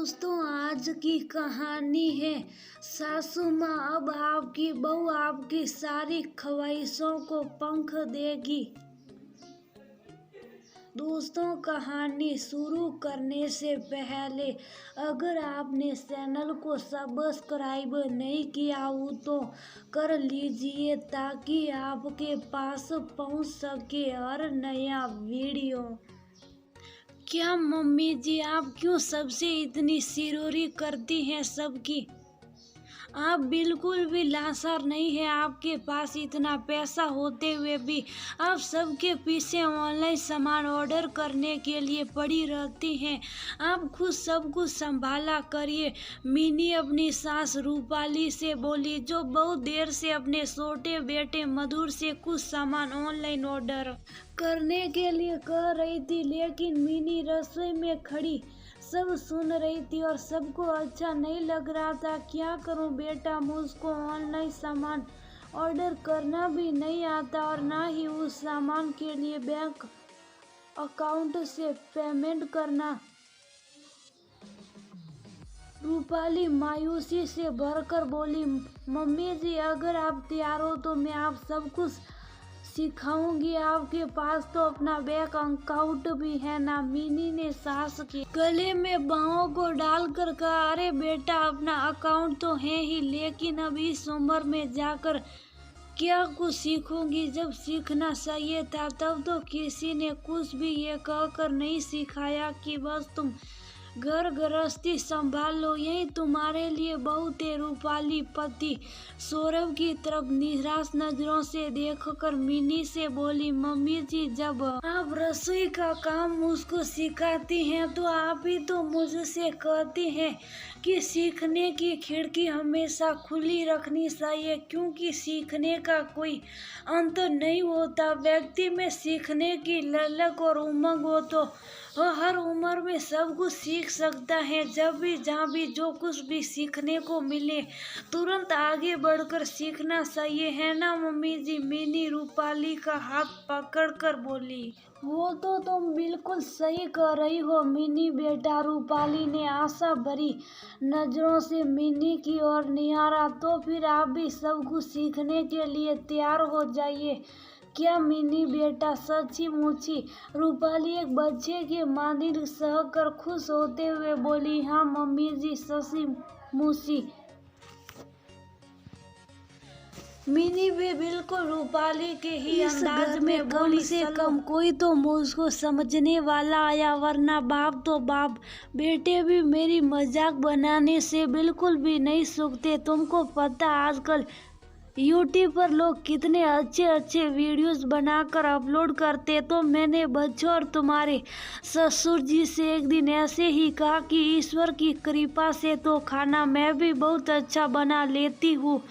दोस्तों, आज की कहानी है सासू माँ अब आपकी बहू आपकी सारी ख्वाहिशों को पंख देगी। दोस्तों, कहानी शुरू करने से पहले अगर आपने चैनल को सब्सक्राइब नहीं किया हो तो कर लीजिए ताकि आपके पास पहुंच सके हर नया वीडियो। क्या मम्मी जी, आप क्यों सबसे इतनी सिरोरी करती हैं सबकी? आप बिल्कुल भी लाचार नहीं है। आपके पास इतना पैसा होते हुए भी आप सबके पीछे ऑनलाइन सामान ऑर्डर करने के लिए पड़ी रहती हैं। आप खुद सब कुछ संभाला करिए। मिनी अपनी सास रूपाली से बोली, जो बहुत देर से अपने छोटे बेटे मधुर से कुछ सामान ऑनलाइन ऑर्डर करने के लिए कह रही थी, लेकिन मिनी रसोई में खड़ी सब सुन रही थी और सबको अच्छा नहीं लग रहा था। क्या करूं बेटा, मुझको ऑनलाइन सामान ऑर्डर करना भी नहीं आता और ना ही उस सामान के लिए बैंक अकाउंट से पेमेंट करना। रूपाली मायूसी से भरकर बोली, मम्मी जी, अगर आप तैयार हो तो मैं आप सब कुछ सिखाऊंगी। आपके पास तो अपना बैंक अकाउंट भी है ना? मिनी ने सास के गले में बाहों को डालकर कहा, अरे बेटा, अपना अकाउंट तो है ही, लेकिन अब इस उम्र में जाकर क्या कुछ सीखूंगी? जब सीखना चाहिए था तब तो किसी ने कुछ भी ये कहकर नहीं सिखाया कि बस तुम घर गृहस्थी संभाल लो, यही तुम्हारे लिए बहुत है। रूपाली पति सौरभ की तरफ निराश नजरों से देखकर मिनी से बोली, मम्मी जी, जब आप रसोई का काम मुझको सिखाती हैं तो आप ही तो मुझसे कहती हैं कि सीखने की खिड़की हमेशा खुली रखनी चाहिए, क्योंकि सीखने का कोई अंत नहीं होता। व्यक्ति में सीखने की ललक और उमंग हो तो वह हर उम्र में सब कुछ सीख सकता है। जब भी जहाँ भी जो कुछ भी सीखने को मिले तुरंत आगे बढ़कर सीखना चाहिए, है ना मम्मी जी? मिनी रूपाली का हाथ पकड़कर बोली। वो तो तुम बिल्कुल सही कह रही हो मिनी बेटा। रूपाली ने आशा भरी नजरों से मिनी की ओर निहारा। तो फिर आप भी सब कुछ सीखने के लिए तैयार हो जाइए क्या मिनी बेटा? सच्ची मुची रूपाली एक बच्चे के मानिर सहकर खुश होते हुए बोली, हाँ मम्मी जी, सच्ची मुची। मिनी भी बिल्कुल रूपाली के ही अंदाज में बोली, से कम कोई तो मुझको समझने वाला आया, वरना बाप तो बाप, बेटे भी मेरी मजाक बनाने से बिल्कुल भी नहीं सूखते। तुमको पता आजकल यूट्यूब पर लोग कितने अच्छे अच्छे वीडियोस बनाकर अपलोड करते। तो मैंने बच्चों और तुम्हारे ससुर जी से एक दिन ऐसे ही कहा कि ईश्वर की कृपा से तो खाना मैं भी बहुत अच्छा बना लेती हूँ,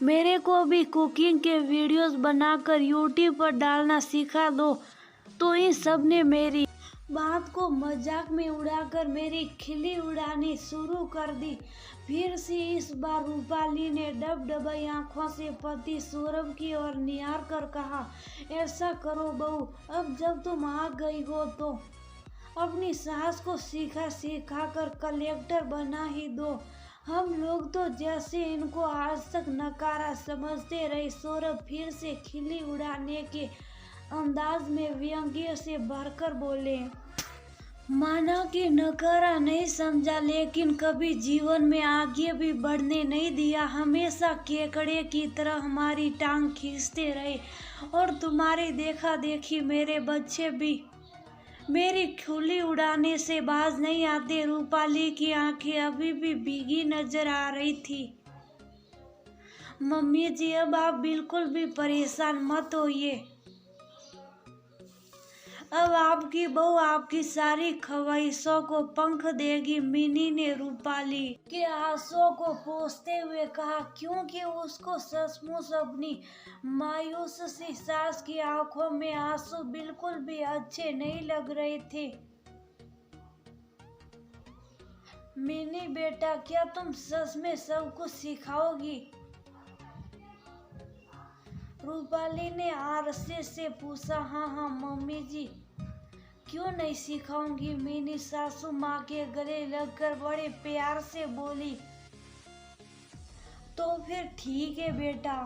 मेरे को भी कुकिंग के वीडियोस बनाकर यूट्यूब पर डालना सिखा दो। तो इन सब ने मेरी बात को मजाक में उड़ाकर मेरी खिल्ली उड़ानी शुरू कर दी। फिर से इस बार रूपाली ने डबडबाई आंखों से पति सौरभ की ओर निहार कर कहा, ऐसा करो बहू, अब जब तुम आ गई हो तो अपनी सास को सिखा कर कलेक्टर बना ही दो। हम लोग तो जैसे इनको आज तक नकारा समझते रहे। सौरभ फिर से खिल्ली उड़ाने के अंदाज में व्यंग्य से भरकर बोले, माना कि नकारा नहीं समझा, लेकिन कभी जीवन में आगे भी बढ़ने नहीं दिया। हमेशा केकड़े की तरह हमारी टांग खींचते रहे और तुम्हारी देखा देखी मेरे बच्चे भी मेरी खुली उड़ाने से बाज नहीं आते। रूपाली की आंखें अभी भी भीगी नजर आ रही थी। मम्मी जी, अब आप बिल्कुल भी परेशान मत होइए। अब आपकी बहू आपकी सारी ख्वाहिशों को पंख देगी। मिनी ने रूपाली के आंसुओं को पोंछते हुए कहा, क्योंकि उसको सचमुच अपनी मायूस सी सास की आंखों में आंसू बिल्कुल भी अच्छे नहीं लग रहे थे। मिनी बेटा, क्या तुम सच में सब कुछ सिखाओगी? रूपाली ने आरसे से पूछा। हाँ हाँ मम्मी जी, क्यों नहीं सिखाऊंगी, मिनी सासू माँ के गले लगकर बड़े प्यार से बोली। तो फिर ठीक है बेटा,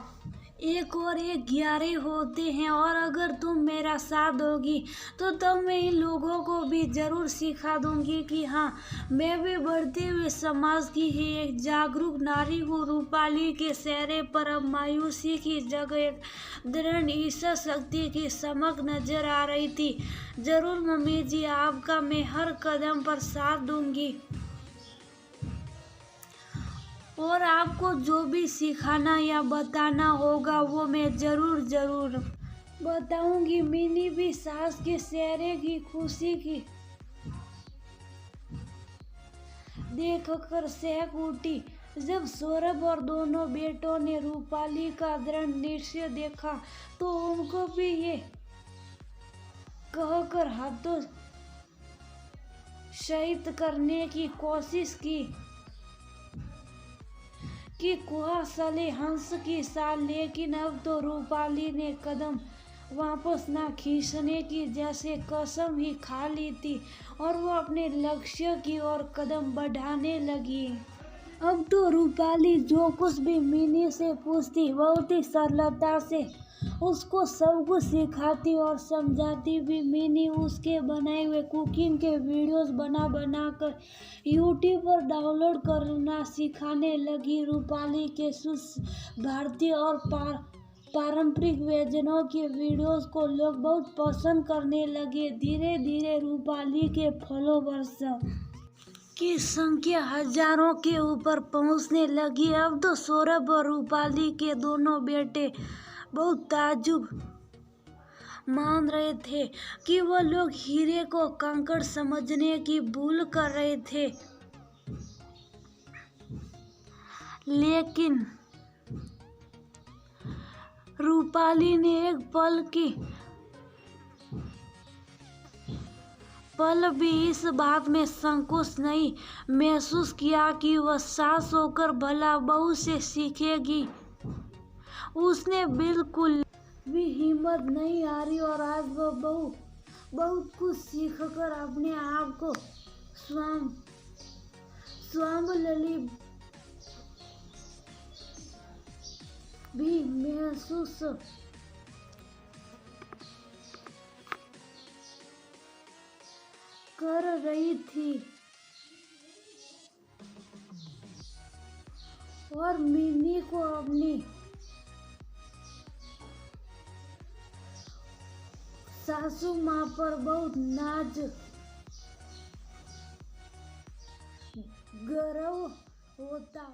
1 और 1 11 होते हैं, और अगर तुम मेरा साथ दोगी तो तब मैं इन लोगों को भी जरूर सिखा दूंगी कि हाँ, मैं भी बढ़ते हुए समाज की ही एक जागरूक नारी हूँ। रूपाली के चेहरे पर अब मायूसी की जगह एक दृढ़ इच्छा शक्ति की चमक नजर आ रही थी। जरूर मम्मी जी, आपका मैं हर कदम पर साथ दूंगी, और आपको जो भी सिखाना या बताना होगा वो मैं जरूर बताऊंगी। मिनी भी सास के चेहरे की खुशी की देखकर सहक उठी। जब सौरभ और दोनों बेटों ने रूपाली का दृढ़ निश्चय देखा तो उनको भी ये कहकर हाथों शहीद करने की कोशिश की कि कुआ सले हंस की साल, लेकिन अब तो रूपाली ने कदम वापस ना खींचने की जैसे कसम ही खा ली थी, और वो अपने लक्ष्य की ओर कदम बढ़ाने लगी। अब तो रूपाली जो कुछ भी मिनी से पूछती बहुत ही सरलता से उसको सब कुछ सिखाती और समझाती भी। मिनी उसके बनाए हुए कुकिंग के वीडियोस बना कर यूट्यूब पर डाउनलोड करना सिखाने लगी। रूपाली के शुद्ध भारतीय और पारंपरिक व्यंजनों के वीडियोस को लोग बहुत पसंद करने लगे। धीरे धीरे रूपाली के फॉलोवर्स की संख्या हजारों के ऊपर पहुंचने लगी। अब तो सौरभ और रूपाली के दोनों बेटे बहुत ताज्जुब मान रहे थे कि वो लोग हीरे को कंकड़ समझने की भूल कर रहे थे। लेकिन रूपाली ने एक पल भी इस बात में संकोच नहीं महसूस किया कि वह सास होकर भला बहू से सीखेगी। उसने बिल्कुल भी हिम्मत नहीं हारी, और आज वह बहुत कुछ सीखकर अपने आप को स्वावलंबी भी महसूस कर रही थी। और मिनी को अपनी सासू माँ पर बहुत नाज गर्व होता।